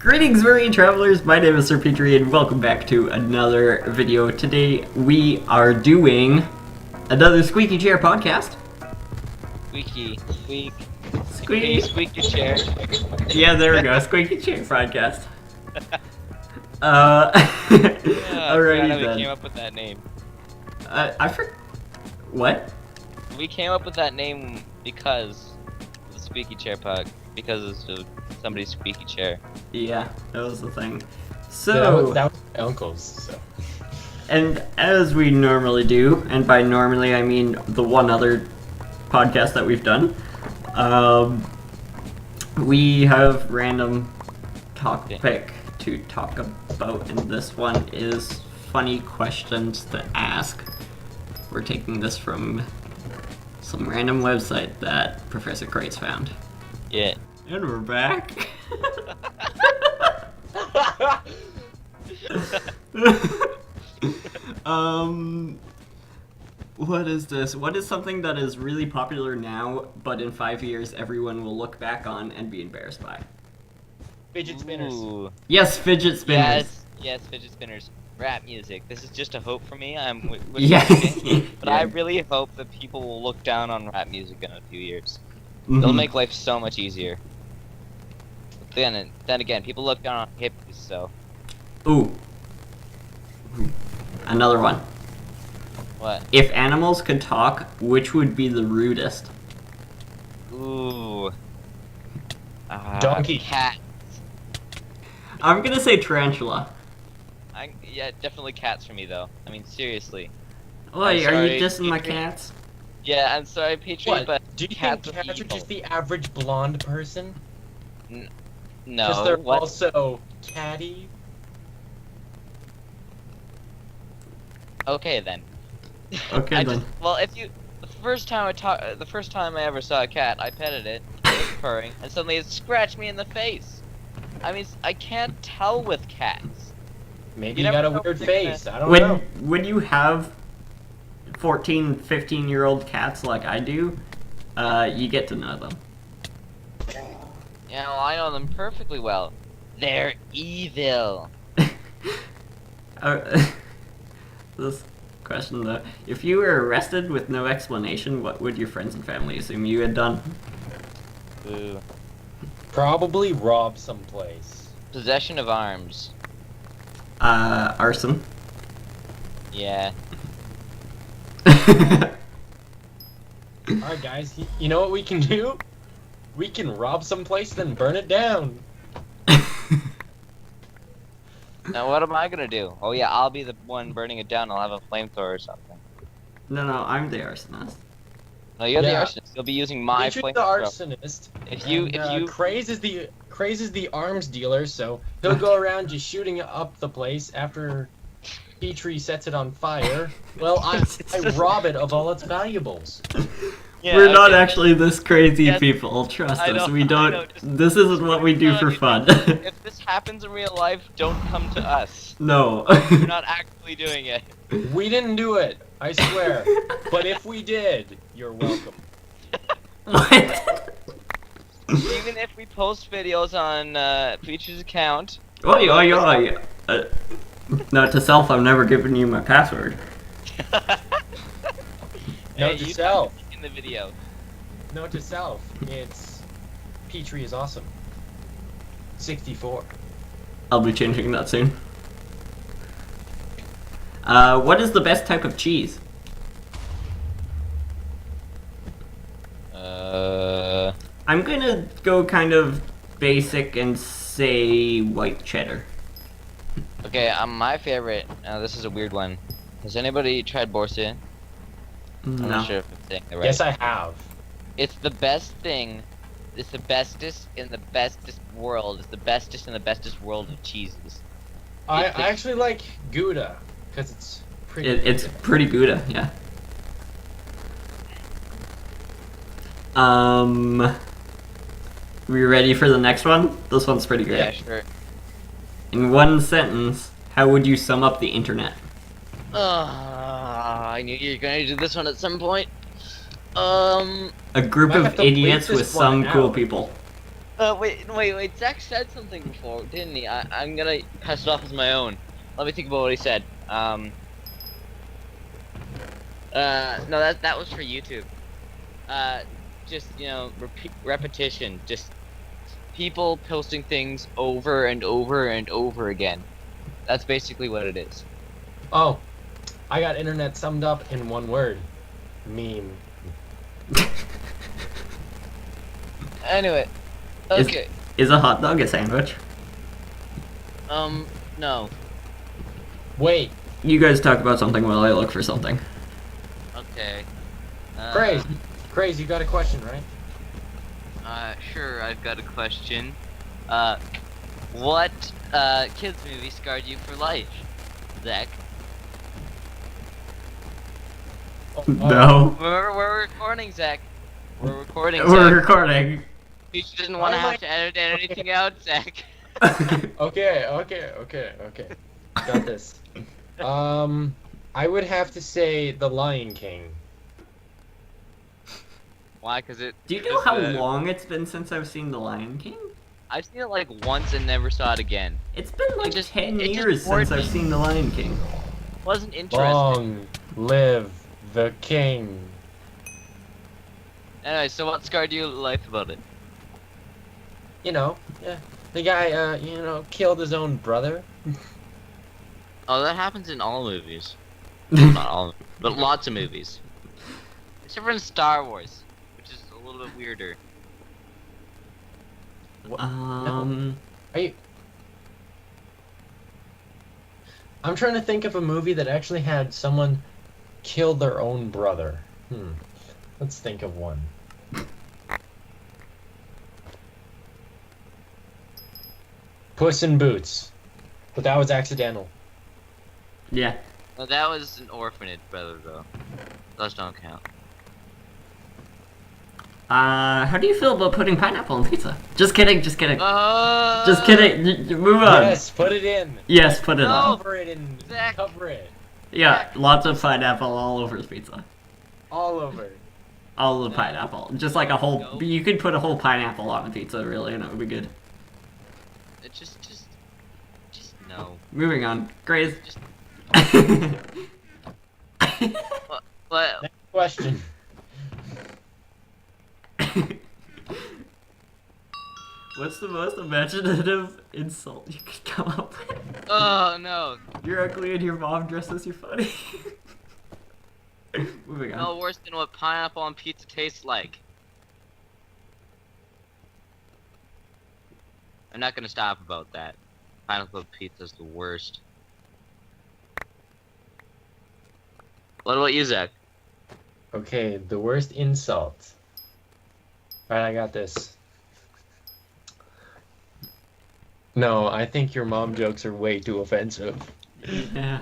Greetings, marine travelers. My name is SirPetre, and welcome back to another video. Today we are doing another Squeaky Chair podcast. Squeaky chair. Yeah, there we go. Squeaky Chair podcast. Alrighty how then. we came up with that name. What? We came up with that name because of the Squeaky Chair pod. Because of somebody's squeaky chair. Yeah, that was the thing. So that was my uncle's. So. And as we normally do, and by normally I mean the one other podcast that we've done, we have random topic to talk about, and this one is funny questions to ask. We're taking this from some random website that Proffesorcraz found. Yeah. And we're back. What is this? What is something that is really popular now, but in 5 years everyone will look back on and be embarrassed by? Fidget spinners. Ooh. Yes, fidget spinners. Yes, fidget spinners. Rap music. This is just a hope for me. I'm Yeah. but I really hope that people will look down on rap music in a few years. Mhm. It'll make life so much easier. Then again, people look down on hippies, so Ooh. Another one. what? If animals could talk, which would be the rudest? Ooh. Donkey. Cat. I'm gonna say tarantula. Yeah, definitely cats for me though. I mean, seriously. Wait, I'm are you sorry, dissing my Petre. cats? Yeah, I'm sorry, Petre, What? but Do you think cats are cats are evil. just the average blonde person? No. Because they're what? also catty? Okay then. Okay then. Well, the first time I ever saw a cat, I petted it, it was purring, and suddenly it scratched me in the face. I mean, I can't tell with cats. Maybe You you got a never know weird if they're face. I don't know. When you have 14, 15-year-old cats like I do, you get to know them. Yeah, well, I know them perfectly well. They're evil. This question though, if you were arrested with no explanation, what would your friends and family assume you had done? Ooh. Probably rob someplace. Possession of arms. Arson. Yeah. Alright guys, you know what we can do? We can rob someplace, then burn it down. Now what am I gonna do? Oh yeah, I'll be the one burning it down. I'll have a flamethrower or something. No, I'm the arsonist. No, you're Yeah. the arsonist. You'll be using my Peter's the flamethrower. arsonist. If you- Craze is the arms dealer, so he'll go around just shooting up the place after Petre sets it on fire. Well, I rob it of all its valuables. Yeah, We're not okay. actually this crazy Yes. people, trust I us. know, We I don't. know, just- This isn't what we do for fun. If this happens in real life, don't come to us. No. We're not actually doing it. We didn't do it, I swear. But if we did, you're welcome. What? Even if we post videos on Peach's account. Oi. Note to self, I'm never giving you my password. Note to you self. in the video. Note to self, it's Petre is awesome. 64. I'll be changing that soon. What is the best type of cheese? I'm gonna go kind of basic and say white cheddar. Okay, my favorite. This is a weird one. Has anybody tried Borsia? I'm No. not sure if I'm saying it right. Yes, I have. It's the best thing. It's the bestest in the bestest world. It's the bestest in the bestest world of cheeses. I It's the- actually like Gouda, because it's pretty It's good. pretty good, yeah. We ready for the next one? This one's pretty great. Yeah, sure. In one sentence, how would you sum up the internet? I knew you were going to do this one at some point. A group Might have of to bleep idiots this with one some cool out. people. Wait. Zeck said something before, didn't he? I'm gonna pass it off as my own. Let me think about what he said. No, that was for YouTube. Just, you know, repetition. Just people posting things over and over and over again. That's basically what it is. Oh, I got internet summed up in one word. Meme. Anyway, okay. Is a hot dog a sandwich? No. Wait, You guys talk about something while I look for something. Okay. Craze, you got a question, right? Sure, I've got a question. What, kids movie scarred you for life? Zeck? No. Remember, we're recording, Zeck. We're recording, We're Zeck. recording. You didn't want to have to edit anything out, Zeck. Okay. Got this. I would have to say The Lion King. Why? Cause it. Do you know how long it's been since I've seen The Lion King? I've seen it like once and never saw it again. It's been like just- 10 it just years bored since I've me. seen The Lion King. Wasn't interesting. Long live the king. Anyway, so what scarred you life about it? You know, yeah. The guy, killed his own brother. Oh, that happens in all movies. Not all, but lots of movies. Except for in Star Wars, which is a little bit weirder. Are you... I'm trying to think of a movie that actually had someone kill their own brother. Let's think of one. Puss in Boots. But that was accidental. Yeah. Well, that was an orphanage brother, though. Those don't count. How do you feel about putting pineapple on pizza? Just kidding. Just kidding. Uh, Move on. Yes, put it in. Yes, put it No. on. Cover it and Zeck. cover it. Yeah, lots of pineapple all over the pizza. All over. All the pineapple. Just like a whole... No. You could put a whole pineapple on a pizza, really, and it would be good. It just no. Moving on. Grace. Just what? Next question. What's the most imaginative insult you could come up with? Oh no. You're ugly and your mom dresses you funny. Moving on. No worse than what pineapple on pizza tastes like. I'm not gonna stop about that. Pineapple pizza's the worst. What about you, Zeck? Okay, the worst insult. Alright, I got this. No, I think your mom jokes are way too offensive. Yeah.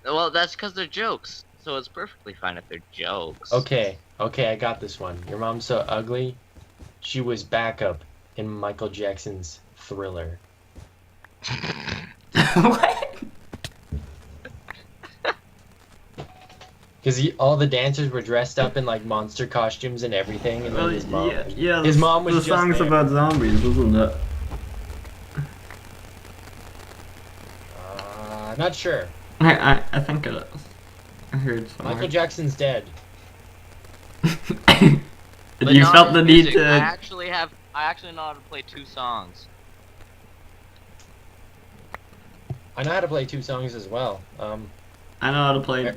Well, that's because they're jokes, so it's perfectly fine if they're jokes. Okay, I got this one. Your mom's so ugly, she was backup in Michael Jackson's Thriller. What? Because all the dancers were dressed up in like monster costumes and everything, and then his mom. Yeah. His mom was the just song's there. about zombies, isn't it? Not sure. I think it is. I heard somewhere. Michael Jackson's dead. But You not felt in the need music. to. I actually know how to play 2 songs. I know how to play 2 songs as well. I know how to play.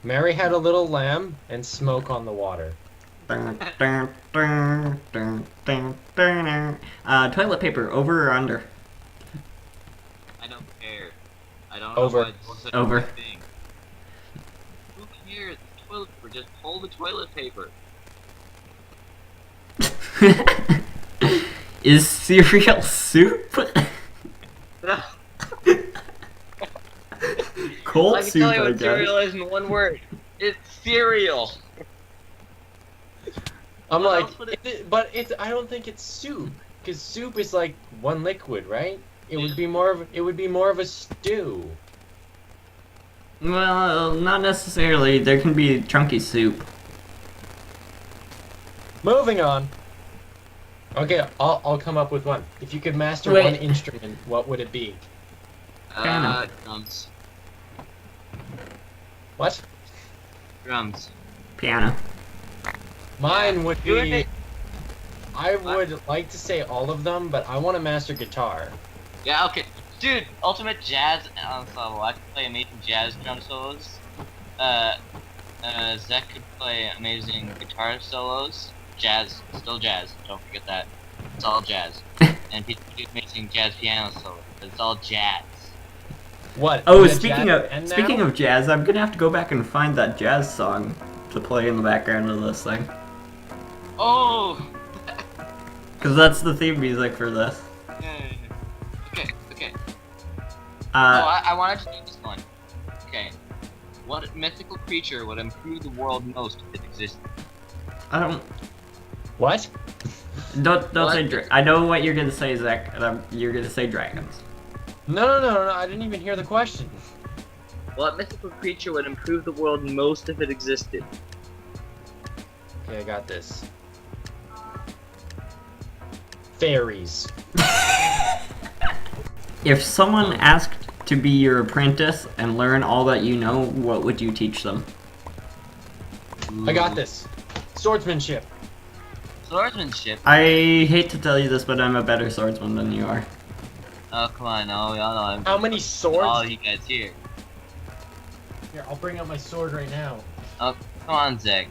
Mary Had a Little Lamb and Smoke on the Water. Toilet paper, over or under? I don't care. I don't Over. know why it's such Over. a big thing. Who cares? Toilet paper. Just hold the toilet paper. Is cereal soup? Cold I can soup, tell you I what guess. cereal is in one word. It's cereal. I'm What like, else would it- but it's. I don't think it's soup, because soup is like one liquid, right? It would be more of a stew. Well, not necessarily. There can be chunky soup. Moving on. Okay, I'll come up with one. If you could master Wait. one instrument, what would it be? Piano. Drums. What? Drums. Piano. Mine would You would be. make- I would like to say all of them, but I want to master guitar. Yeah, okay. Dude, ultimate jazz ensemble. I could play amazing jazz drum solos. Zeck could play amazing guitar solos. Jazz, still jazz. Don't forget that. It's all jazz. And Petre could do amazing jazz piano solos. It's all jazz. What? Oh, is it speaking jazz of and speaking now? of jazz, I'm gonna have to go back and find that jazz song to play in the background of this thing, Oh! because that's the theme music for this. Okay, okay. Uh, I wanted to do this one. Okay. What mythical creature would improve the world most if it existed? I don't What? don't What? say. I know what you're gonna say, Zach. And you're gonna say dragons. No, I didn't even hear the question. What mythical creature would improve the world most if it existed? Okay, I got this. Fairies. If someone asked to be your apprentice and learn all that you know, what would you teach them? I got this. Swordsmanship. Swordsmanship? I hate to tell you this, but I'm a better swordsman than you are. Oh, come on, no, y'all know I'm How many swords? all you guys here. Here, I'll bring out my sword right now. Oh, come on, Zeck.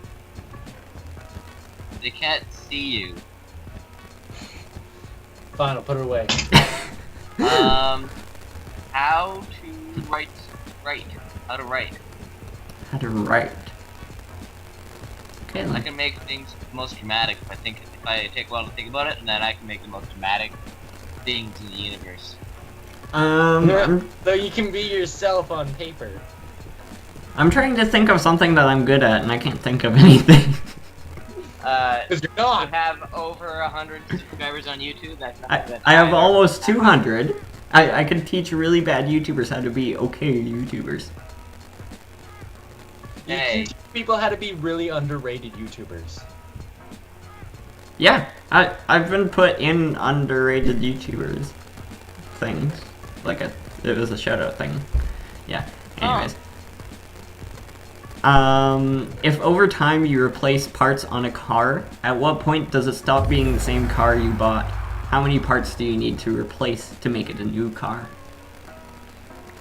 They can't see you. Fine, I'll put it away. How to write? How to write? How to write. Okay, I then. can make things most dramatic if I take a while to think about it, and then I can make the most dramatic things in the universe. Though you can be yourself on paper. I'm trying to think of something that I'm good at, and I can't think of anything. Because you're You not. have over 100 subscribers on YouTube. That's not that I have high. almost 200. I can teach really bad YouTubers how to be okay YouTubers. You Hey. can teach people how to be really underrated YouTubers. Yeah, I've been put in underrated YouTubers things. Like it was a shout out thing. Yeah. Anyways. If over time you replace parts on a car, at what point does it stop being the same car you bought? How many parts do you need to replace to make it a new car?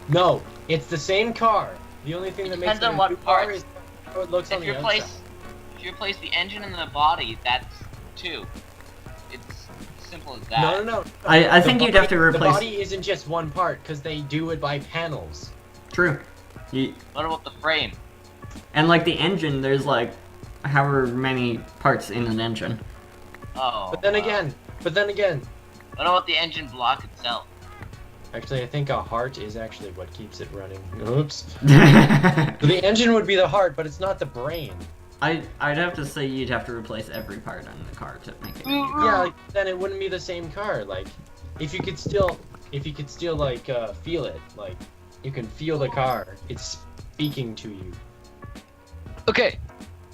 No, it's the same car. The only thing that makes Depends it on a what new car parts. is how it looks on If the you outside. replace the engine and the body, that's two. It's simple as that. No. I The think you'd have to The replace. body isn't just one part because they do it by panels. True. What about the frame? And like the engine, there's like however many parts in an engine. Oh. But then wow. again, What about the engine block itself? actually, I think a heart is actually what keeps it running. Oops. I'd So the engine would be the heart, but it's not the brain. have to say you'd have to replace every part on the car to make it. Yeah, like, then it wouldn't be the same car. Like, if you could still like feel it, like you can feel the car. It's speaking to you. Okay,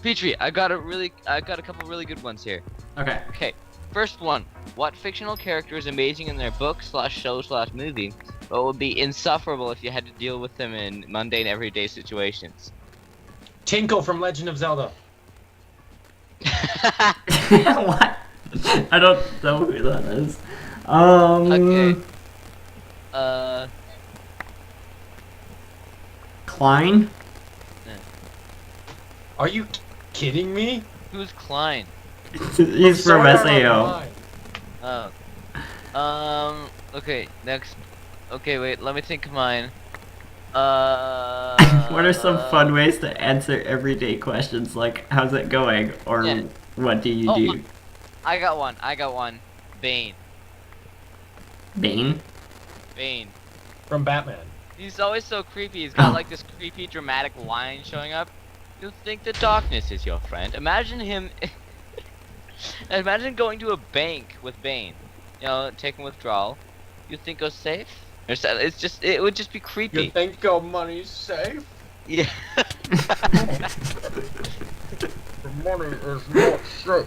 Petre, I got a couple really good ones here. Okay. Okay, first one. What fictional character is amazing in their book / show / movie, but would be insufferable if you had to deal with them in mundane everyday situations? Tinkle from Legend of Zelda. What? I don't know who that is. Okay. Klein? Are you kidding me? Who's Klein? He's from Sword Art SAO. Online. Oh. Okay, next. Okay, wait, let me think of mine. What are some fun ways to answer everyday questions like how's it going or Yeah. what do you Oh, do? look. I got one. Bane. Bane? From Batman. He's always so creepy. He's got Oh. like this creepy dramatic line showing up. You think the darkness is your friend. Imagine him. Imagine going to a bank with Bane. You know, taking withdrawal. You think you're safe? It would just be creepy. You think your money's safe? Yeah. The money is not safe.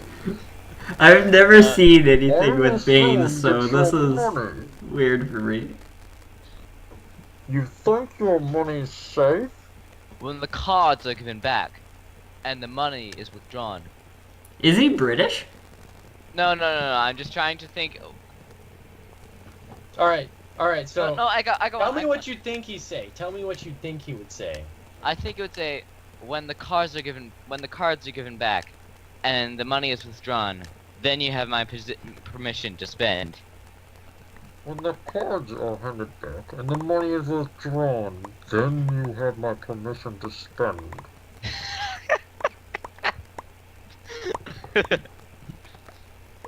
I've never seen anything with assume veins, so that this your is money. weird for me. You think your money's safe? When the cards are given back, and the money is withdrawn. Is he British? No. I'm just trying to think. All right. So No, I got. tell me what you think he say. Tell me what you think he would say. I think it would say when the cards are given back, and the money is withdrawn, then you have my permission to spend. When the cards are handed back and the money is withdrawn, then you have my permission to spend.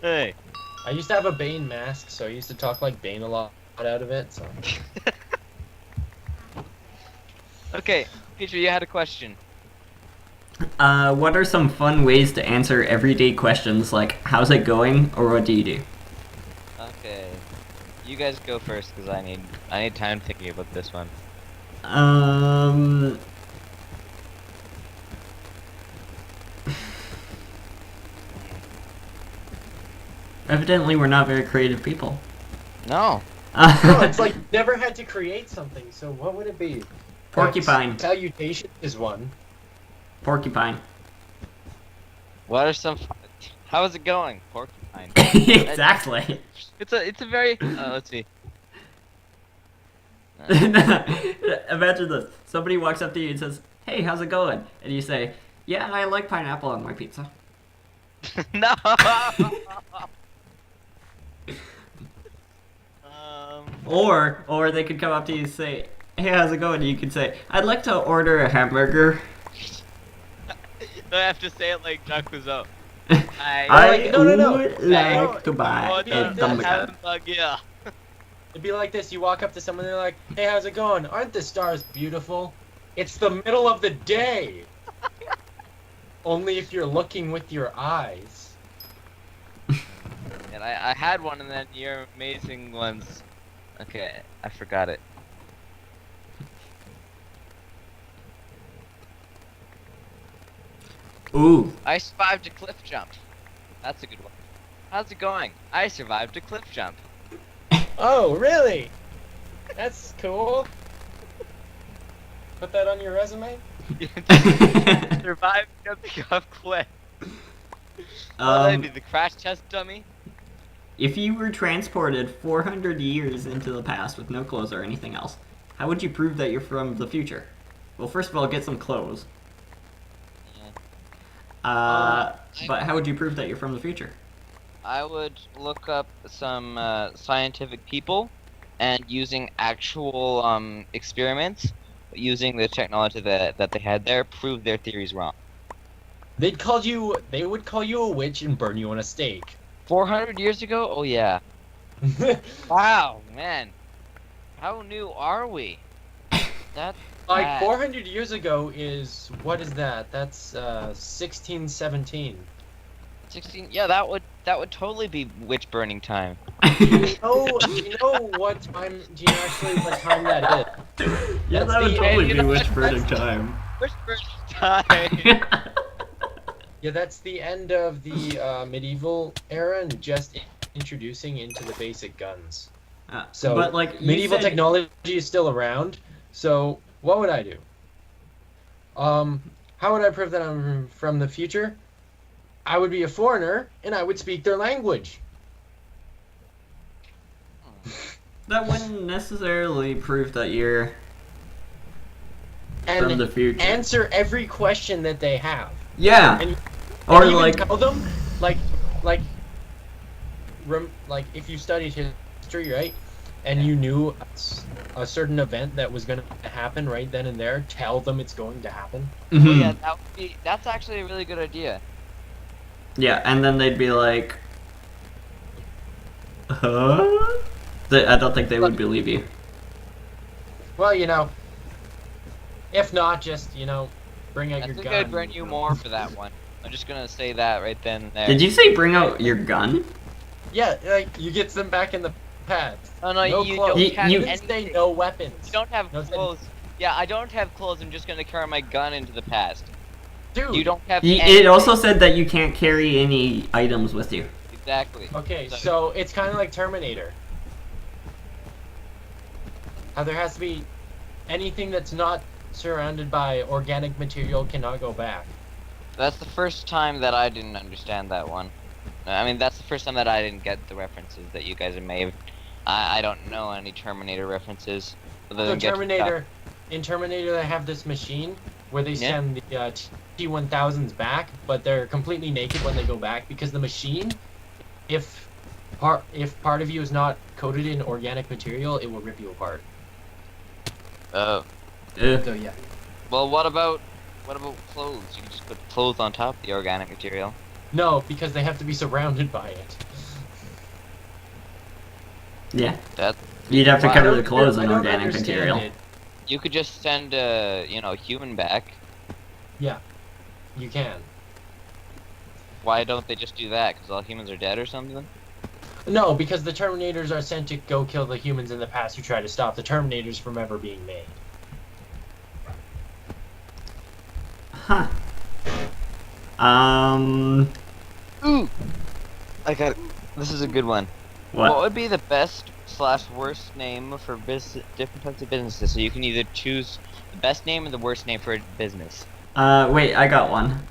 Hey. I used to have a Bane mask, so I used to talk like Bane a lot out of it. So Okay, Petre, you had a question. What are some fun ways to answer everyday questions like, how's it going, or what do you do? Okay, you guys go first, because I need time thinking about this one. Evidently we're not very creative people. No. no, it's like never had to create something. So what would it be? Porcupine. Salutation is one. Porcupine. What are some? How is it going, Porcupine? Exactly. It's a very. Let's see. Imagine this. Somebody walks up to you and says, "Hey, how's it going?" And you say, "Yeah, I like pineapple on my pizza." No. Or they could come up to you and say, "Hey, how's it going?" And you could say, "I'd like to order a hamburger." I have to say it like Jacques Cousteau. I no. would like to buy order a the hamburger. hamburger. It'd be like this. You walk up to someone and they're like, "Hey, how's it going? Aren't the stars beautiful? It's the middle of the day." Only if you're looking with your eyes. And I had one, and then your amazing ones. Okay, I forgot it. Ooh. I survived a cliff jump. That's a good one. How's it going? I survived a cliff jump. Oh, really? That's cool. Put that on your resume? Survived jumping off cliff. That'd be the crash test dummy. If you were transported 400 years into the past with no clothes or anything else, how would you prove that you're from the future? Well, first of all, get some clothes. But how would you prove that you're from the future? I would look up some scientific people and using actual experiments, using the technology that they had there, prove their theories wrong. They would call you a witch and burn you on a stake. 400 years ago? Oh yeah. Wow, man. How new are we? That's Like bad. 400 years ago is what is that? That's 1617. 16. Yeah, that would totally be witch burning time. You know what time? Do you know actually what time that is? Yeah, That's that would the- totally you be know, witch burning that's- time. Witch burning time. Yeah, that's the end of the medieval era and just introducing into the basic guns. So, but like you medieval said- technology is still around. So, what would I do? How would I prove that I'm from the future? I would be a foreigner and I would speak their language. That wouldn't necessarily prove that you're And from the future. answer every question that they have. Yeah. And Or even like tell them, like if you studied history, right, and you knew a certain event that was going to happen right then and there, tell them it's going to happen. Oh mhm. yeah, that's actually a really good idea. Yeah, and then they'd be like, huh? I don't think they would believe you. Well, if not, just bring out I your think gun. I'd burn you more for that one. I'm just gonna say that right then and there. Did you say bring out your gun? Yeah, like you get them back in the past. Oh no, No you clothes. don't have You- Didn't say anything. no weapons. You don't have No, clothes. Yeah, I don't have clothes. I'm just gonna carry my gun into the past. Dude. You don't have It anything. also said that you can't carry any items with you. Exactly. Okay, so it's kind of like Terminator. How there has to be anything that's not surrounded by organic material cannot go back. That's the first time that I didn't understand that one. I mean, that's the first time that I didn't get the references that you guys have made. I don't know any Terminator references. Other So than Get Terminator, in Terminator, they have this machine where they Yeah. send the T-1000s back, but they're completely naked when they go back because the machine, if part of you is not coated in organic material, it will rip you apart. Oh. So yeah. Well, what about clothes? You can just put clothes on top of the organic material. No, because they have to be surrounded by it. Yeah. That You'd have to Wow. cover I the don't- clothes I in don't organic understand material. it. you could just send a human back. Yeah, you can. Why don't they just do that? Because all humans are dead or something? No, because the Terminators are sent to go kill the humans in the past who try to stop the Terminators from ever being made. Huh. Ooh! This is a good one. What would be the best/worst name for different types of businesses? So you can either choose the best name or the worst name for a business. Wait, I got one.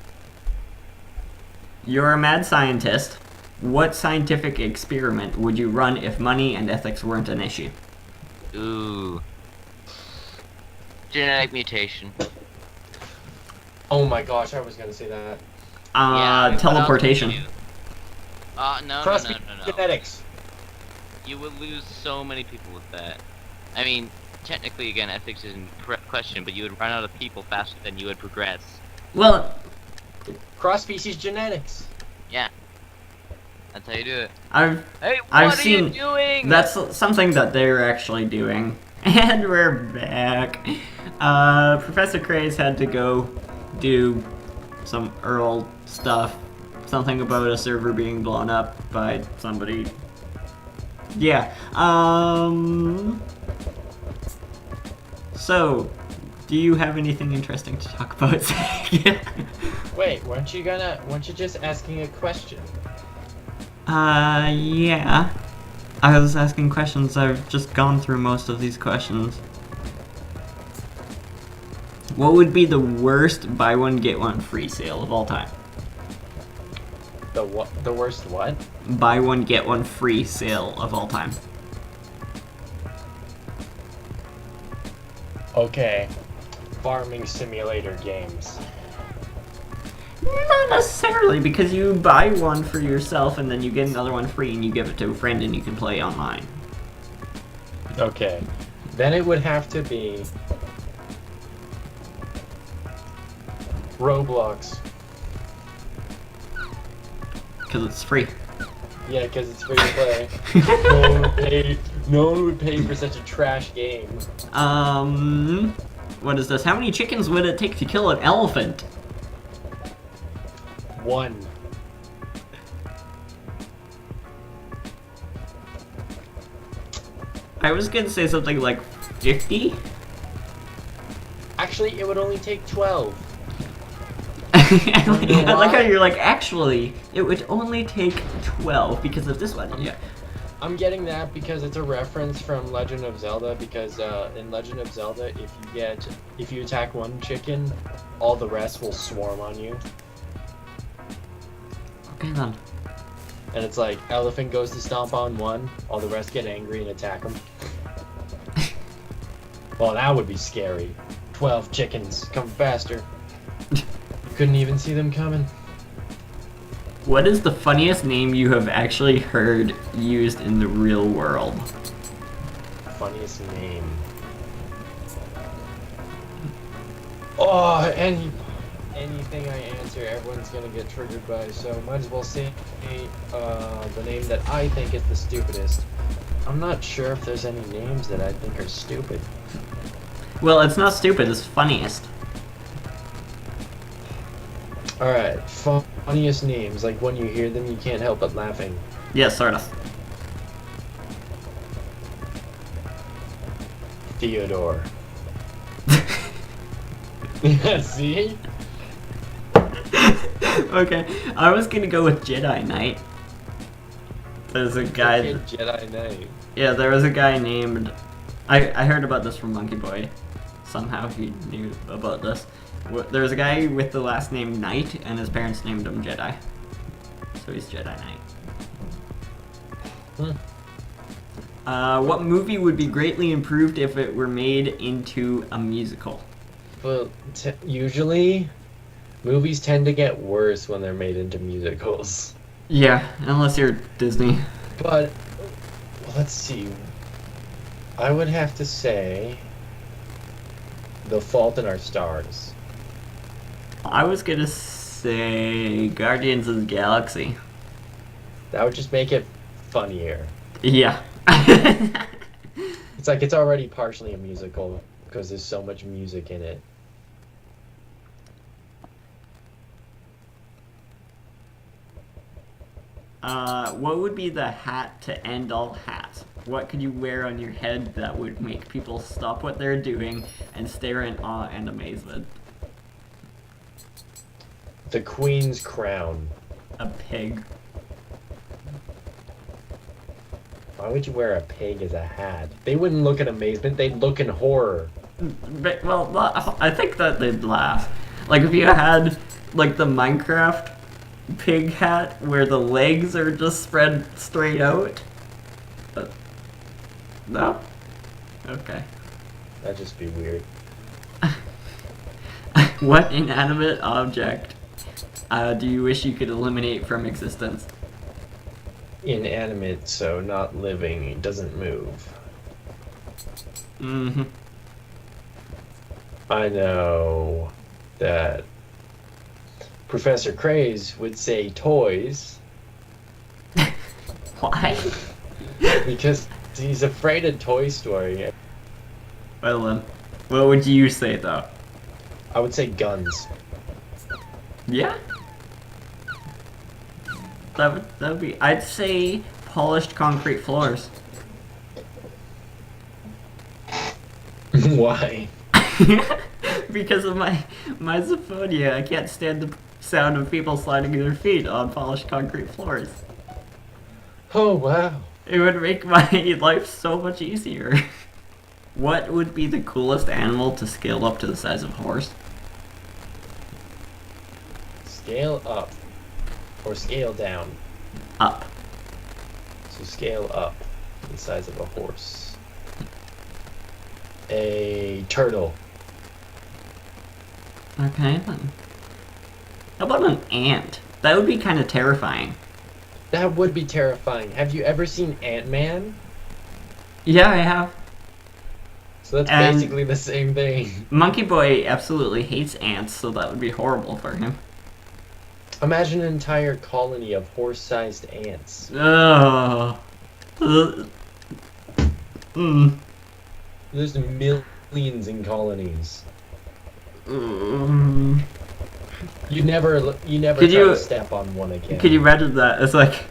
You're a mad scientist. What scientific experiment would you run if money and ethics weren't an issue? Ooh. Genetic mutation. Oh my gosh, I was gonna say that. Yeah, I mean, what else would you Teleportation. do? No. Genetics. You would lose so many people with that. I mean, technically, again, ethics isn't a correct question, but you would run out of people faster than you would progress. Well, Cross-species genetics. Yeah. That's how you do it. I've Hey, what I've are seen you doing? that's something that they're actually doing. And we're back. Professorcraz had to go do some Earl stuff. Something about a server being blown up by somebody. Yeah. So, do you have anything interesting to talk about, Zeck? Wait, weren't you just asking a question? Yeah. I was asking questions. I've just gone through most of these questions. What would be the worst buy one get one free sale of all time? The what? The worst what? Buy one get one free sale of all time. Okay. Farming simulator games. Not necessarily, because you buy one for yourself and then you get another one free and you give it to a friend and you can play online. Okay. Then it would have to be Roblox. Because it's free. Yeah, because it's free to play. No one would pay for such a trash game. What is this? How many chickens would it take to kill an elephant? 1. I was gonna say something like 50? Actually, it would only take 12. I like how you're like, actually, it would only take 12 because of this one. Yeah. I'm getting that because it's a reference from Legend of Zelda, because in Legend of Zelda, if you attack one chicken, all the rest will swarm on you. Okay then. And it's like, elephant goes to stomp on one, all the rest get angry and attack him. Well, that would be scary. 12 chickens, come faster. You couldn't even see them coming. What is the funniest name you have actually heard used in the real world? Funniest name. Oh, anything I answer, everyone's gonna get triggered by, so might as well say the name that I think is the stupidest. I'm not sure if there's any names that I think are stupid. Well, it's not stupid, it's funniest. Alright, funniest names, like when you hear them you can't help but laughing. Yeah, sort of. Theodore. See? Okay, I was gonna go with Jedi Knight. There's a guy. Jedi Knight. Yeah, there was a guy named. I heard about this from Monkey Boy. Somehow he knew about this. There was a guy with the last name Knight, and his parents named him Jedi. So he's Jedi Knight. What movie would be greatly improved if it were made into a musical? Well, usually, movies tend to get worse when they're made into musicals. Yeah, unless you're Disney. But, let's see. I would have to say The Fault in Our Stars. I was gonna say Guardians of the Galaxy. That would just make it funnier. Yeah. It's like it's already partially a musical because there's so much music in it. What would be the hat to end all hats? What could you wear on your head that would make people stop what they're doing and stare in awe and amazement? The Queen's Crown. A pig. Why would you wear a pig as a hat? They wouldn't look in amazement, they'd look in horror. But, well, I think that they'd laugh. Like if you had, like, the Minecraft pig hat where the legs are just spread straight out. No? Okay. That'd just be weird. What inanimate object do you wish you could eliminate from existence? Inanimate, so not living, it doesn't move. Mm-hmm. I know that Proffesorcraz would say toys Why? because he's afraid of Toy Story. Well then, what would you say though? I would say guns. Yeah? That would be, I'd say polished concrete floors. Why? Because of my misophonia, I can't stand the sound of people sliding their feet on polished concrete floors. Oh, wow. It would make my life so much easier. What would be the coolest animal to scale up to the size of a horse? Scale up. Or scale down. Up. So scale up to the size of a horse. A turtle. Okay then. How about an ant? That would be kind of terrifying. That would be terrifying. Have you ever seen Ant-Man? Yeah, I have. So that's And- basically the same thing. Monkey Boy absolutely hates ants, so that would be horrible for him. Imagine an entire colony of horse-sized ants. Ugh. There's millions in colonies. Mm. You never Could try you- to step on one again. Can you imagine that? It's like,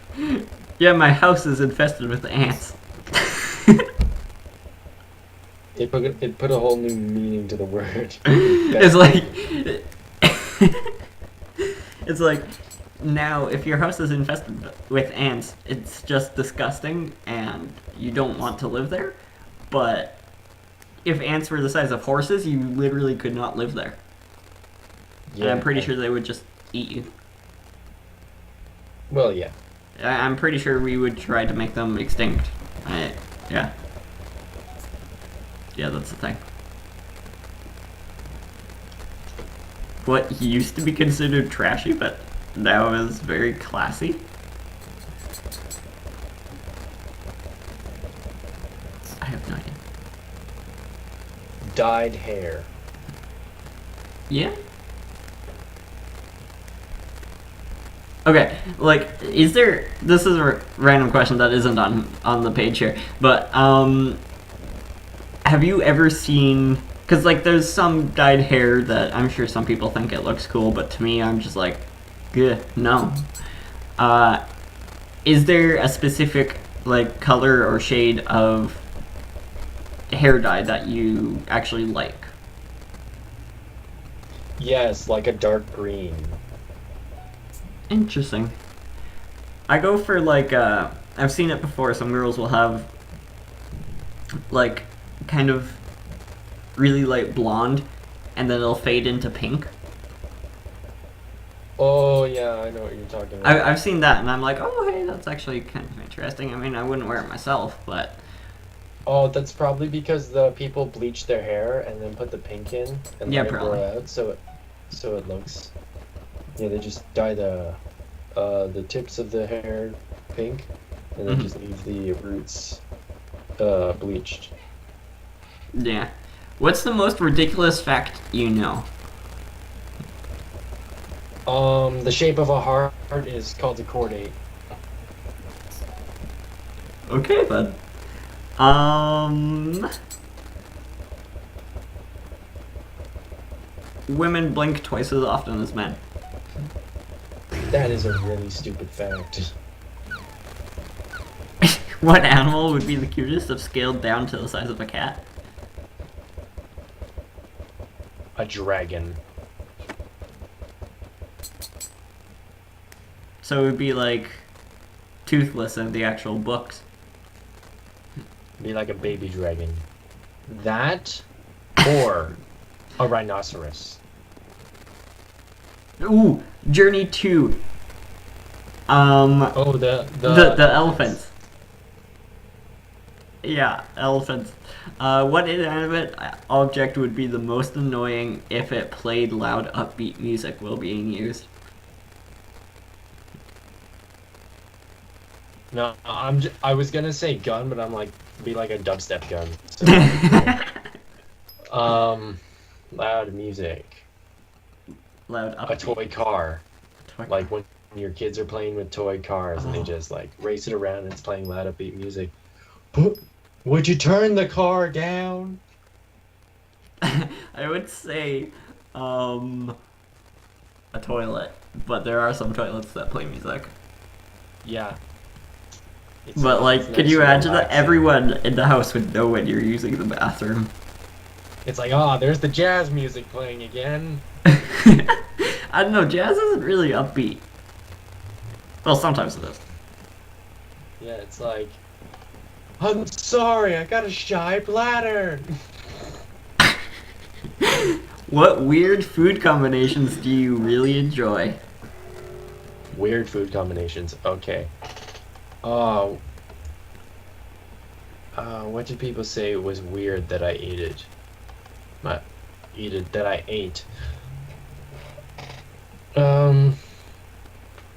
yeah, my house is infested with ants. It put a whole new meaning to the word. It's like, it's like, now if your house is infested with ants, it's just disgusting and you don't want to live there. But if ants were the size of horses, you literally could not live there. And I'm pretty sure they would just eat you. Well, yeah. I'm pretty sure we would try to make them extinct. Yeah. Yeah, that's the thing. What used to be considered trashy, but now is very classy. I have no idea. Dyed hair. Yeah? Okay, like, is there... This is a random question that isn't on the page here, but, have you ever seen... Because, like, there's some dyed hair that I'm sure some people think it looks cool, but to me, I'm just like, no. Is there a specific, like, color or shade of hair dye that you actually like? Yes, like a dark green. Interesting. I go for like I've seen it before. Some girls will have like kind of really light blonde, and then it'll fade into pink. Oh yeah, I know what you're talking about. I've seen that, and I'm like, oh hey, that's actually kind of interesting. I mean, I wouldn't wear it myself, but Oh, that's probably because the people bleach their hair and then put the pink in and Yeah, let it probably. grow out, so it looks. Yeah, they just dye the tips of the hair pink, and then Mhm. just leave the roots bleached. yeah. What's the most ridiculous fact you know? The shape of a heart is called a chordate. Okay, bud. Women blink twice as often as men. That is a really stupid fact. What animal would be the cutest if scaled down to the size of a cat? A dragon. So it would be like Toothless in the actual books. Be like a baby dragon. That, or a rhinoceros. Ooh, Journey 2. Oh, The elephants. Yeah, elephants. What inanimate object would be the most annoying if it played loud, upbeat music while being used? No, I was gonna say gun, but I'm like, be like a dubstep gun. So, loud music. Loud, A upbeat. toy car. Toy. Like when your kids are playing with toy cars and they Oh. just like race it around and it's playing loud upbeat music. Would you turn the car down? I would say, a toilet, but there are some toilets that play music. Yeah. But like, it's could nice you and imagine that relaxing. everyone in the house would know when you're using the bathroom? It's like, oh, there's the jazz music playing again. I don't know, jazz isn't really upbeat. Well, sometimes it is. Yeah, it's like, I'm sorry, I got a shy bladder. What weird food combinations do you really enjoy? Weird food combinations. Okay. Oh. What did people say was weird that I ate it? That I ate. I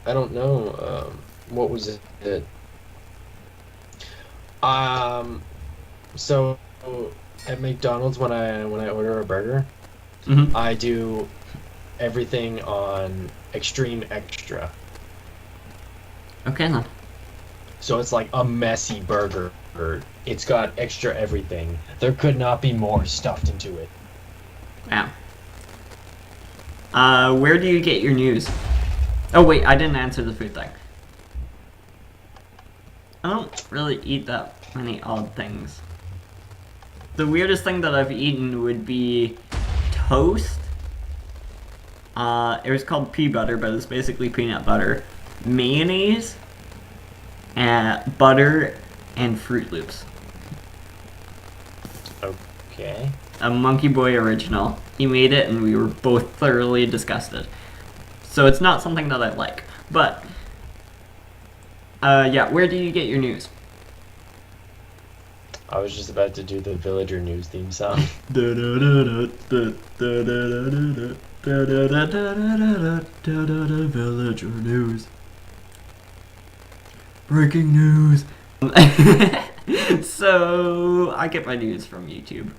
don't know. What was it? So at McDonald's when I order a burger, Mm-hmm. I do everything on extreme extra. Okay then. So it's like a messy burger. It's got extra everything. There could not be more stuffed into it. Yeah. Where do you get your news? Oh wait, I didn't answer the food thing. I don't really eat that many odd things. The weirdest thing that I've eaten would be toast. It was called pea butter, but it's basically peanut butter, mayonnaise, and butter, and Fruit Loops. Okay. A Monkey Boy original. He made it, and we were both thoroughly disgusted. So it's not something that I like. But, yeah, where do you get your news? I was just about to do the Villager News theme song. Villager News. Breaking news. So, I get my news from YouTube.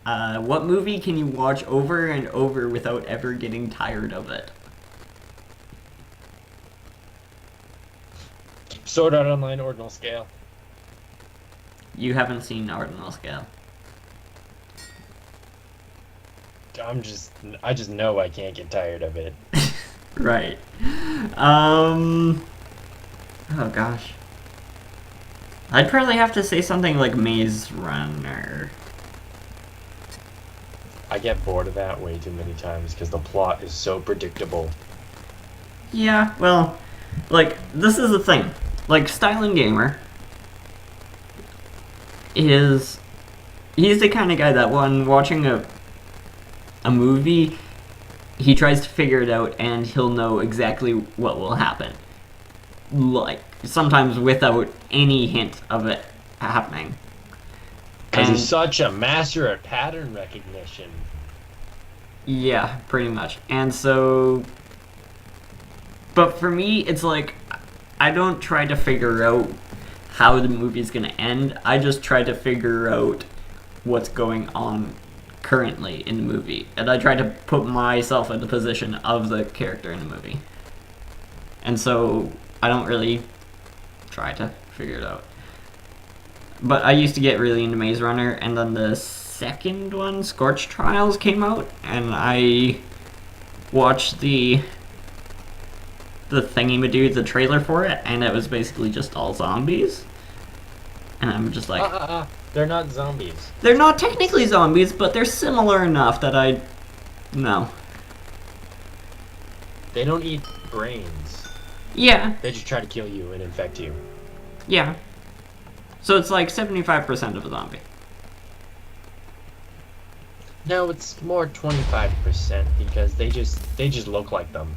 What movie can you watch over and over without ever getting tired of it? Sword Art Online Ordinal Scale. You haven't seen Ordinal Scale. I just know I can't get tired of it. Right. Oh gosh. I'd probably have to say something like Maze Runner. I get bored of that way too many times because the plot is so predictable. Yeah, well, like, this is the thing. Like, Styling Gamer is... He's the kind of guy that when watching a movie, he tries to figure it out and he'll know exactly what will happen. Like, sometimes without any hint of it happening. Because And- he's such a master at pattern recognition. Yeah, pretty much. And so... But for me, it's like, I don't try to figure out how the movie's gonna end. I just try to figure out what's going on currently in the movie. And I try to put myself in the position of the character in the movie. And so, I don't really try to figure it out. But I used to get really into Maze Runner, and then the second one, Scorch Trials, came out, and I watched the thingy-ma-do, the trailer for it, and it was basically just all zombies. And I'm just like... They're not zombies. They're not technically zombies, but they're similar enough that I... No. They don't eat brains. Yeah, They just try to kill you and infect you. yeah. So it's like 75% of a zombie. No, it's more 25% because they just look like them.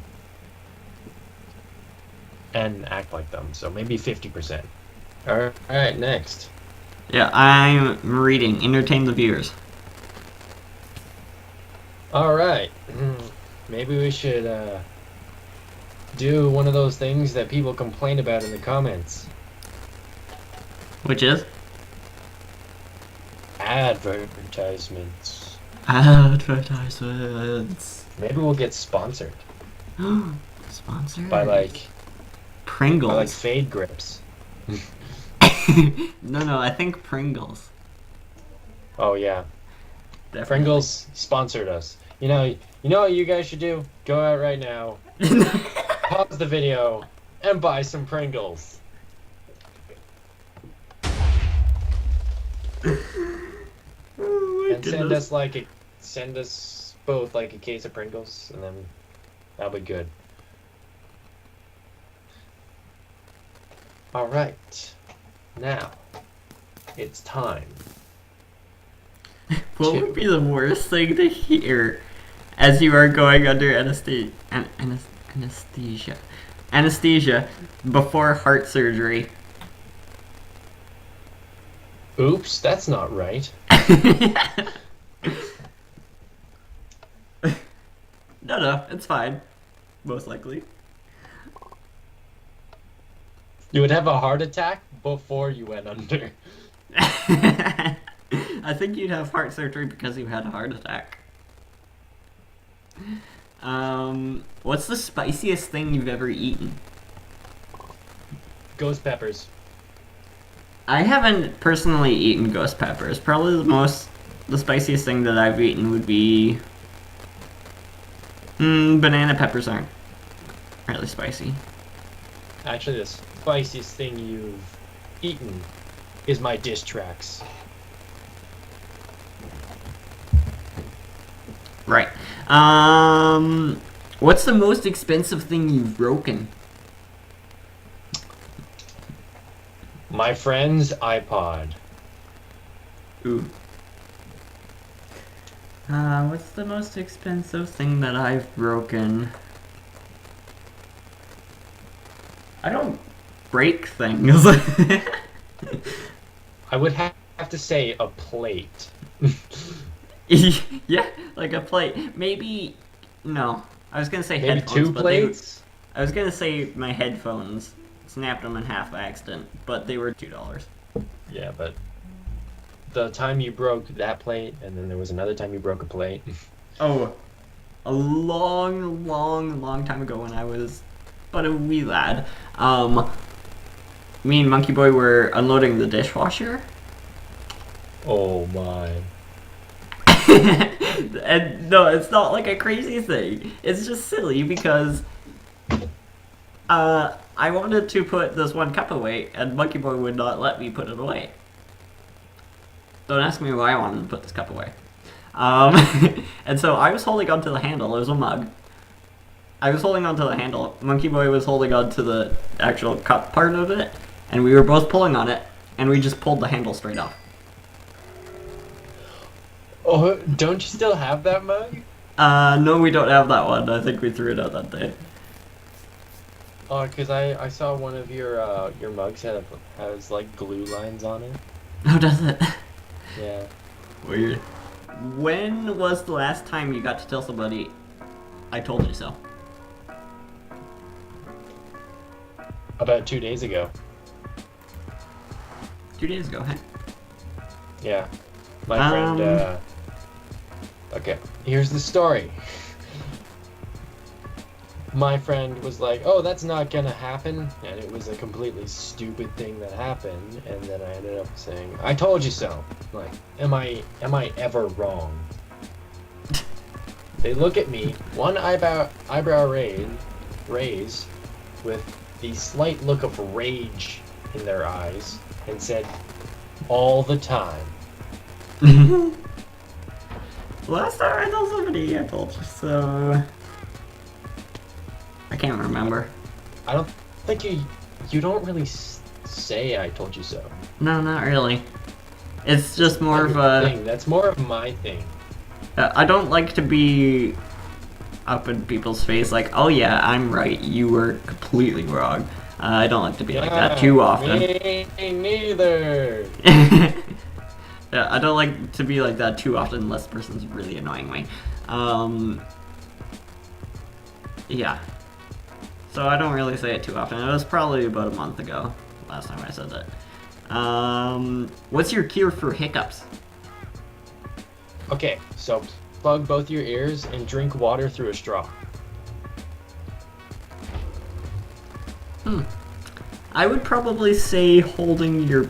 And act like them, so maybe 50%. Alright, next. Yeah, I'm reading. Entertain the viewers. Alright. Maybe we should do one of those things that people complain about in the comments. Which is? Advertisements. Advertisements. Maybe we'll get sponsored Sponsored? by like Pringles. Fade Grips. No, I think Pringles. Oh yeah. Definitely. Pringles sponsored us. You know what you guys should do? Go out right now, pause the video, and buy some Pringles. Oh my And goodness. send us both like a case of Pringles, and then that'll be good. All right, now it's time. What would be the worst thing to hear as you are going under anesthesia before heart surgery? Oops, that's not right. No, it's fine. Most likely. You would have a heart attack before you went under. I think you'd have heart surgery because you had a heart attack. What's the spiciest thing you've ever eaten? Ghost peppers. I haven't personally eaten ghost peppers. Probably the spiciest thing that I've eaten would be... banana peppers aren't really spicy. Actually, the spiciest thing you've eaten is my diss tracks. Right. What's the most expensive thing you've broken? My friend's iPod. Ooh. What's the most expensive thing that I've broken? I don't break things. I would have to say a plate. Yeah, like a plate. Maybe... No. I was gonna say Maybe headphones, two but plates? I was gonna say my headphones. Snapped them in half by accident, but they were $2. Yeah, but the time you broke that plate, and then there was another time you broke a plate. Oh, a long time ago when I was but a wee lad. Me and Monkey Boy were unloading the dishwasher. Oh my. And no, it's not like a crazy thing. It's just silly because I wanted to put this one cup away, and Monkey Boy would not let me put it away. Don't ask me why I wanted to put this cup away. And so I was holding onto the handle. It was a mug. I was holding onto the handle. Monkey Boy was holding onto the actual cup part of it, and we were both pulling on it, and we just pulled the handle straight off. Oh, don't you still have that mug? No, we don't have that one. I think we threw it out that day. Oh, because I saw one of your mugs has like glue lines on it. Oh, does it? Yeah. Weird. When was the last time you got to tell somebody, I told you so? About 2 days ago. 2 days ago, huh? Yeah. My friend, okay, here's the story. My friend was like, oh, that's not gonna happen, and it was a completely stupid thing that happened, and then I ended up saying, I told you so. Like, am I ever wrong? They look at me, one eyebrow raised, with the slight look of rage in their eyes, and said, all the time. Last time I told somebody, I told you so. I can't remember. I don't think you don't really say I told you so. No, not really. It's just more of a thing. That's more of my thing. I don't like to be up in people's face like, oh yeah, I'm right, you were completely wrong. I don't like to be like that too often. Me neither. Yeah, I don't like to be like that too often unless the person's really annoying me. Yeah. So I don't really say it too often. It was probably about a month ago, last time I said that. What's your cure for hiccups? Okay, so plug both your ears and drink water through a straw. I would probably say holding your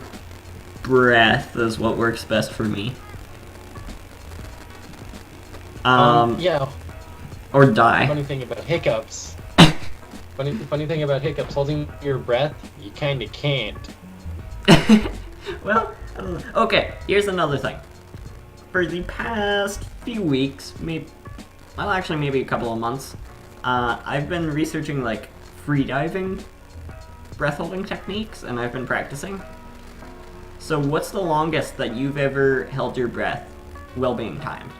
breath is what works best for me. Yeah. Or die. Funny thing about hiccups. Funny thing about hiccups, holding your breath, you kinda can't. Well, I don't know. Okay, here's another thing. For the past few weeks, maybe a couple of months, I've been researching like freediving breath holding techniques, and I've been practicing. So what's the longest that you've ever held your breath while being timed?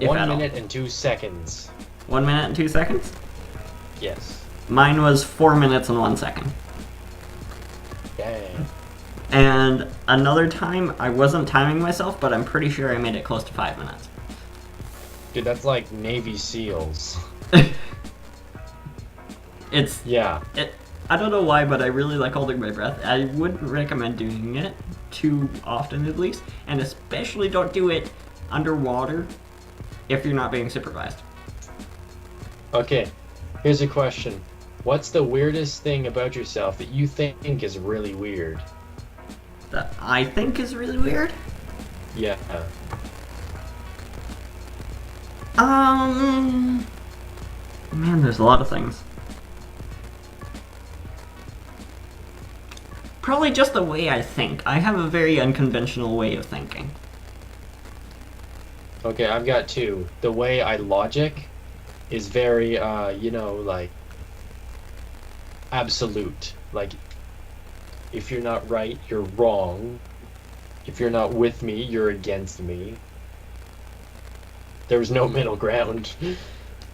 If 1 at all. minute and 2 seconds. 1 minute and 2 seconds? Yes. Mine was 4 minutes and 1 second. Dang. And another time, I wasn't timing myself, but I'm pretty sure I made it close to 5 minutes. Dude, that's like Navy SEALs. Yeah. I don't know why, but I really like holding my breath. I wouldn't recommend doing it too often, at least. And especially don't do it underwater if you're not being supervised. Okay, here's a question. What's the weirdest thing about yourself that you think is really weird? That I think is really weird? Yeah. Man, there's a lot of things. Probably just the way I think. I have a very unconventional way of thinking. Okay, I've got two. The way I logic is very, like, absolute. Like, if you're not right, you're wrong. If you're not with me, you're against me. There was no middle ground.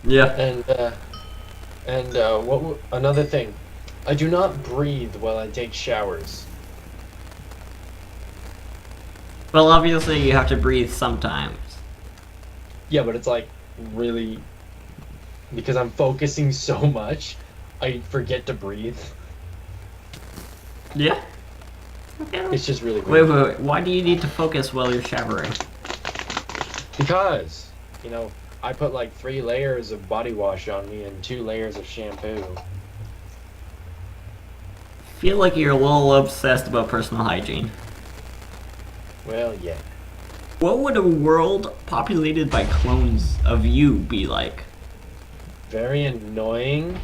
Yeah. Another thing. I do not breathe while I take showers. Well, obviously you have to breathe sometimes. Yeah, but it's like really because I'm focusing so much, I forget to breathe. Yeah. Okay. It's just really weird. Wait. Why do you need to focus while you're showering? Because, I put like 3 layers of body wash on me and 2 layers of shampoo. I feel like you're a little obsessed about personal hygiene. Well, yeah. What would a world populated by clones of you be like? Very annoying,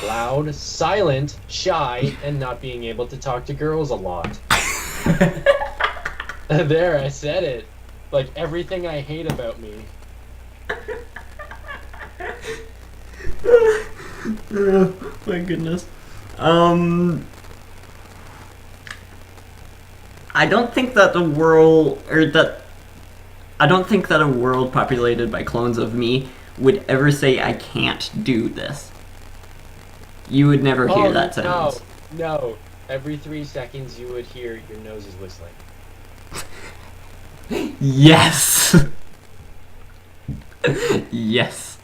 loud, silent, shy, and not being able to talk to girls a lot. There, I said it. Like everything I hate about me. Oh my goodness. I don't think that the world, or that I don't think that a world populated by clones of me would ever say I can't do this. You would never hear that sentence. No. Every 3 seconds you would hear your nose is whistling. Yes. Yes.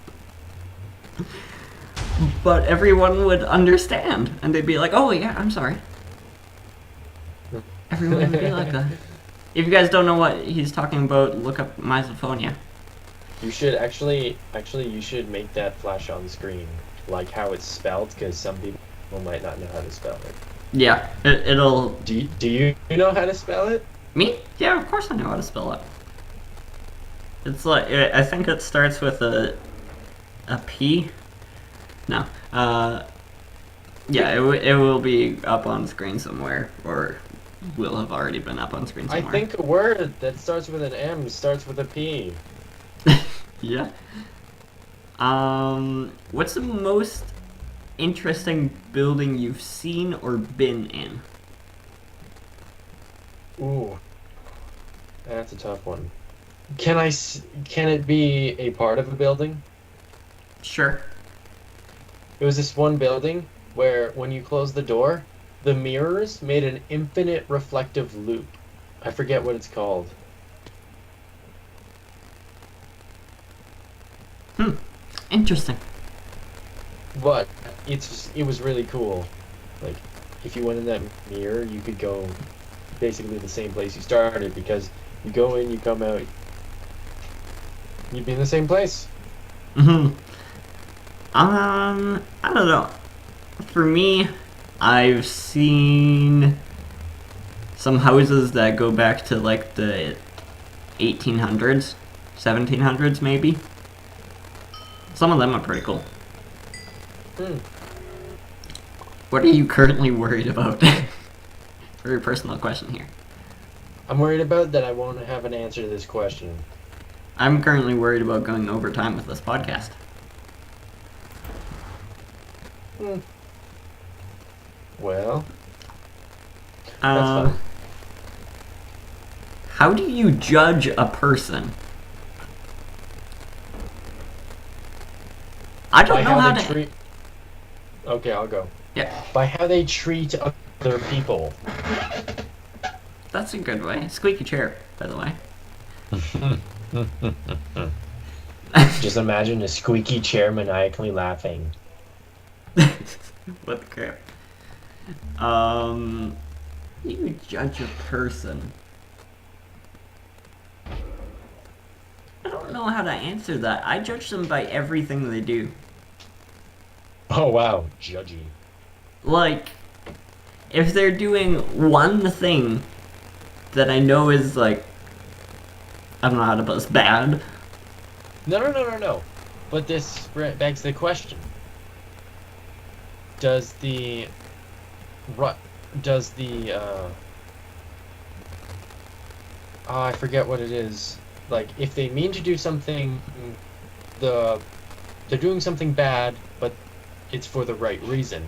But everyone would understand, and they'd be like, "Oh yeah, I'm sorry." Everyone would be like that. If you guys don't know what he's talking about, look up misophonia. You should actually you should make that flash on screen, like how it's spelled, because some people might not know how to spell it. Yeah, it'll. Do you know how to spell it? Me? Yeah, of course I know how to spell it. It's like, I think it starts with a P. No. Yeah, it will be up on screen somewhere, or will have already been up on screen somewhere. I think a word that starts with an M starts with a P. Yeah. What's the most interesting building you've seen or been in? Ooh, that's a tough one. Can it be a part of a building? Sure. It was this one building where when you close the door, the mirrors made an infinite reflective loop. I forget what it's called. Interesting. But it was really cool. Like, if you went in that mirror, you could go basically the same place you started, because you go in, you come out, you'd be in the same place. I don't know. For me, I've seen some houses that go back to like the 1800s, 1700s maybe. Some of them are pretty cool. What are you currently worried about? Very personal question here. I'm worried about that I won't have an answer to this question. I'm currently worried about going over time with this podcast. Well, that's fine. How do you judge a person? I don't know how to... treat. Okay, I'll go. Yeah, By how they treat other people. that's a good way. Squeaky chair, by the way. Just imagine a squeaky chair maniacally laughing. What the crap? You judge a person. I don't know how to answer that. I judge them by everything they do. Oh wow, judgy. Like, if they're doing one thing that I know is like, I don't know how to put this, bad. No. But this begs the question. Does the I forget what it is. Like, if they mean to do something, they're doing something bad, but it's for the right reason.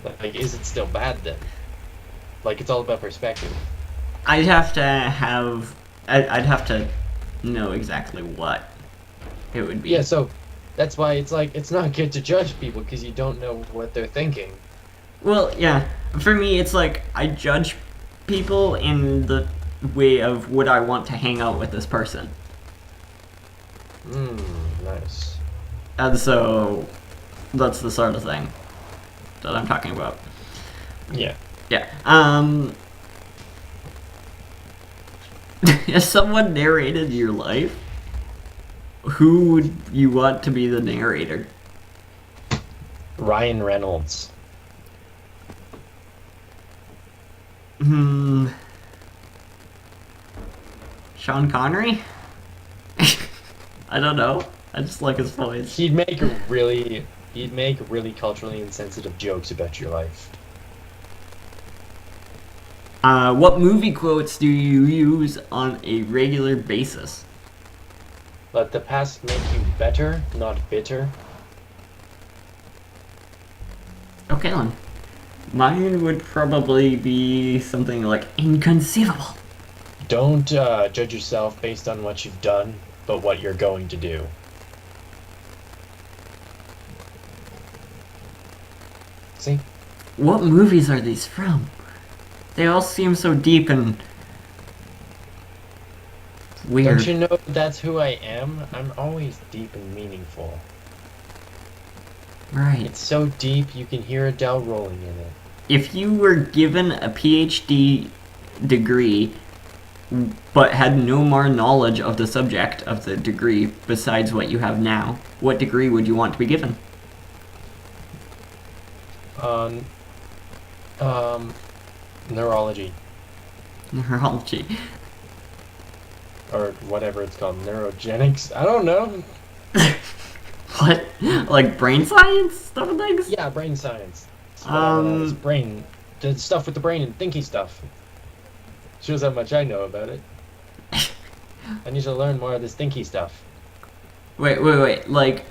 Like, is it still bad then? Like, it's all about perspective. I'd have to know exactly what it would be. Yeah, so that's why it's like, it's not good to judge people, because you don't know what they're thinking. Well, yeah. For me, it's like, I judge people in the way of would I want to hang out with this person. Nice. And so, that's the sort of thing that I'm talking about. Yeah. Yeah. If someone narrated your life, who would you want to be the narrator? Ryan Reynolds. Sean Connery? I don't know. I just like his voice. He'd make really culturally insensitive jokes about your life. What movie quotes do you use on a regular basis? Let the past make you better, not bitter. Okay, then. Mine would probably be something like inconceivable. Don't judge yourself based on what you've done, but what you're going to do. See? What movies are these from? They all seem so deep and weird. Don't you know that's who I am? I'm always deep and meaningful. Right. It's so deep you can hear Adele rolling in it. If you were given a PhD degree but had no more knowledge of the subject of the degree besides what you have now, what degree would you want to be given? Neurology. Neurology. Or whatever it's called. Neurogenics. I don't know. What? Like brain science? Stuff and things? Yeah, brain science. It's whatever that is. Brain. The stuff with the brain and thinky stuff. Shows how much I know about it. I need to learn more of this thinky stuff. Wait. Like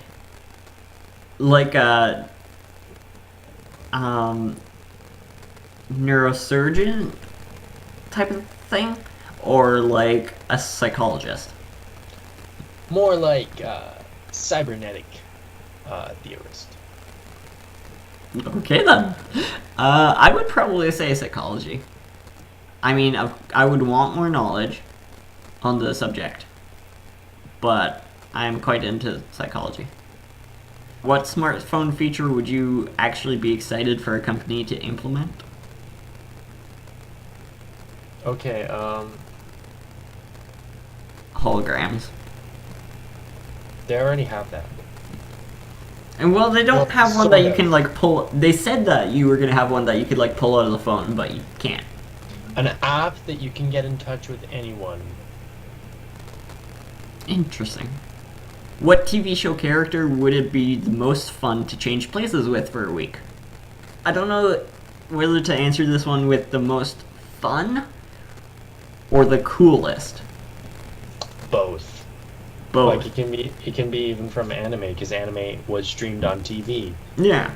neurosurgeon type of thing? Or like a psychologist? More like cybernetic theorist. Okay then. I would probably say psychology. I mean, I would want more knowledge on the subject, but I'm quite into psychology. What smartphone feature would you actually be excited for a company to implement? Okay, Holograms. they already have that. And well, they don't Well, have one sort that you of. can like pull. They said that you were gonna have one that you could like pull out of the phone, but you can't. An app that you can get in touch with anyone. Interesting. What TV show character would it be the most fun to change places with for a week? I don't know whether to answer this one with the most fun or the coolest. Both. Both. Like it can be even from anime, because anime was streamed on TV. Yeah.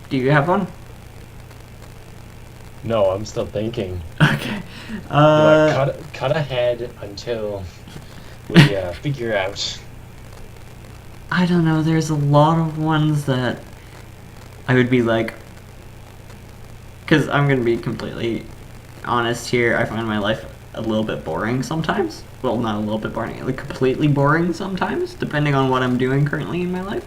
Do you have one? No, I'm still thinking. Okay. Cut ahead until we figure out. I don't know, there's a lot of ones that I would be like, because I'm going to be completely honest here, I find my life a little bit boring sometimes. Well, not a little bit boring, like completely boring sometimes, depending on what I'm doing currently in my life.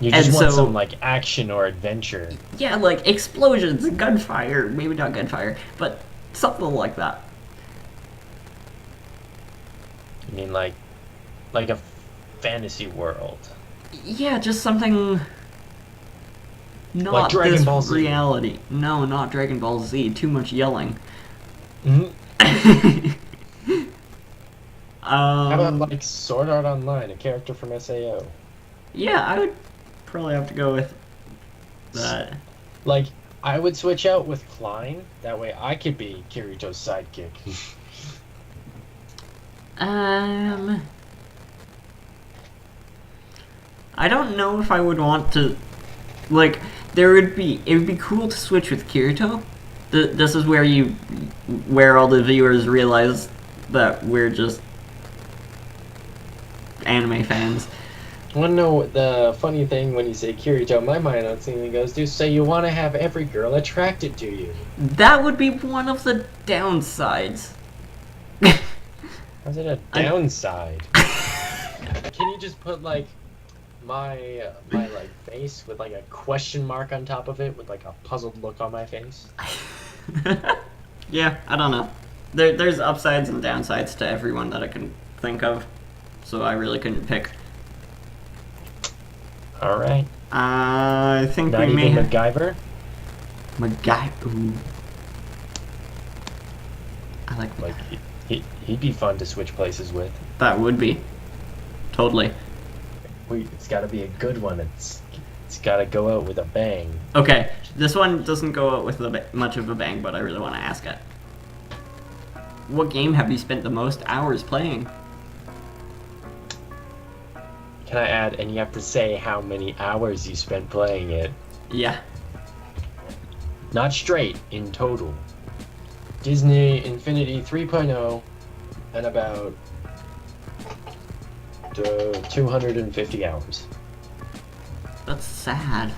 You just And want so- some like action or adventure. Yeah, like explosions, gunfire, maybe not gunfire, but something like that. I mean, like a fantasy world. Yeah, just something not Like Dragon this Ball Z. reality. No, not Dragon Ball Z, too much yelling. How about Um, like Sword Art Online, a character from SAO? yeah, I would probably have to go with that. Like, I would switch out with Klein. That way I could be Kirito's sidekick. I don't know if I would want to, like, it would be cool to switch with Kirito. This is where all the viewers realize that we're just anime fans. Wanna know the funny thing when you say Kirito? My mind instantly goes to, so you want to have every girl attracted to you. That would be one of the downsides. How's it a downside? Can you just put like my like face with like a question mark on top of it with like a puzzled look on my face? Yeah, I don't know. There's upsides and downsides to everyone that I can think of, so I really couldn't pick. All right. I think Not we may even have MacGyver. Ooh. I like Like he'd be fun to switch places with. that. Would be totally. It's got to be a good one. It's It's gotta go out with a bang. Okay, this one doesn't go out with much of a bang, but I really want to ask it. What game have you spent the most hours playing? Can I add, and you have to say how many hours you spent playing it. Yeah. Not straight, in total. Disney Infinity 3.0 and about 250 hours. That's sad.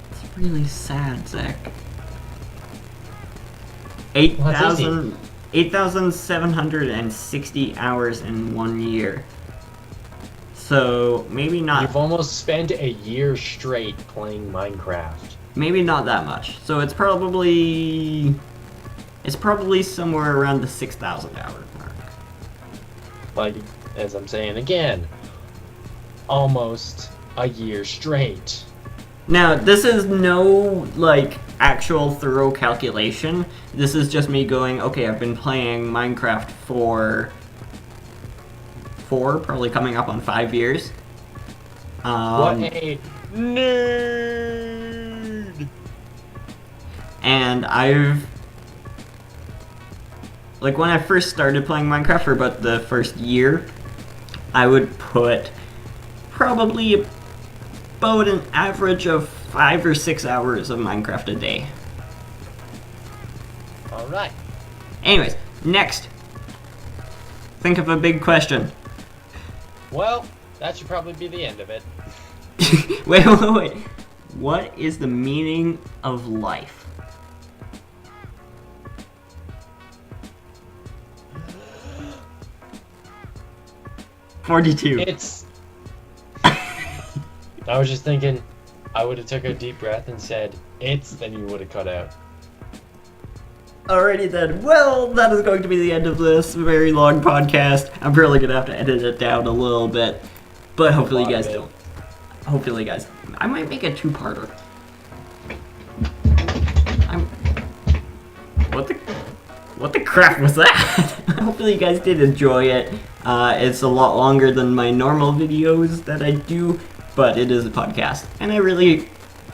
It's really sad, Zeck. 8,760 hours in 1 year. So maybe not. You've almost spent a year straight playing Minecraft. Maybe not that much. So it's probably somewhere around the 6,000 hour mark. Like, as I'm saying again, almost a year straight. Now, this is no, like, actual thorough calculation. This is just me going, okay, I've been playing Minecraft for 4, probably coming up on 5 years. What a nerd! And I've... Like, when I first started playing Minecraft for about the first year, I would put probably about an average of 5 or 6 hours of Minecraft a day. Alright. Anyways, next. Think of a big question. Well, that should probably be the end of it. Wait. What is the meaning of life? $42. It's... I was just thinking, I would have took a deep breath and said, it's, then you would have cut out. Alrighty then. Well, that is going to be the end of this very long podcast. I'm probably going to have to edit it down a little bit. But hopefully you guys don't. Hopefully you guys... I might make a 2-parter. What the crap was that? Hopefully you guys did enjoy it. It's a lot longer than my normal videos that I do, but it is a podcast. And I really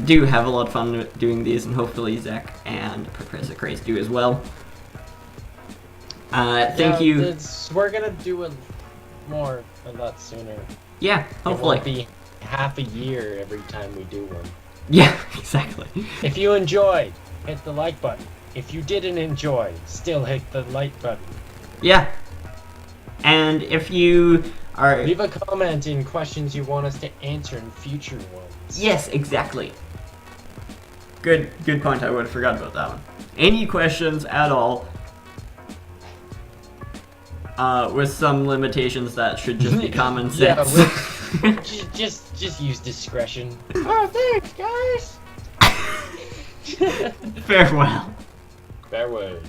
do have a lot of fun doing these, and hopefully Zeck and Proffesorcraz do as well. Thank you. We're gonna do it more a lot sooner. Yeah, hopefully. It won't be half a year every time we do one. Yeah, exactly. If you enjoyed, hit the like button. If you didn't enjoy, still hit the like button. Yeah. And if you are... Leave a comment in questions you want us to answer in future ones. Yes, exactly. Good point. I would have forgot about that one. Any questions at all, with some limitations that should just be common sense. Yeah, just use discretion. Oh, thanks, guys. Farewell. Farewell.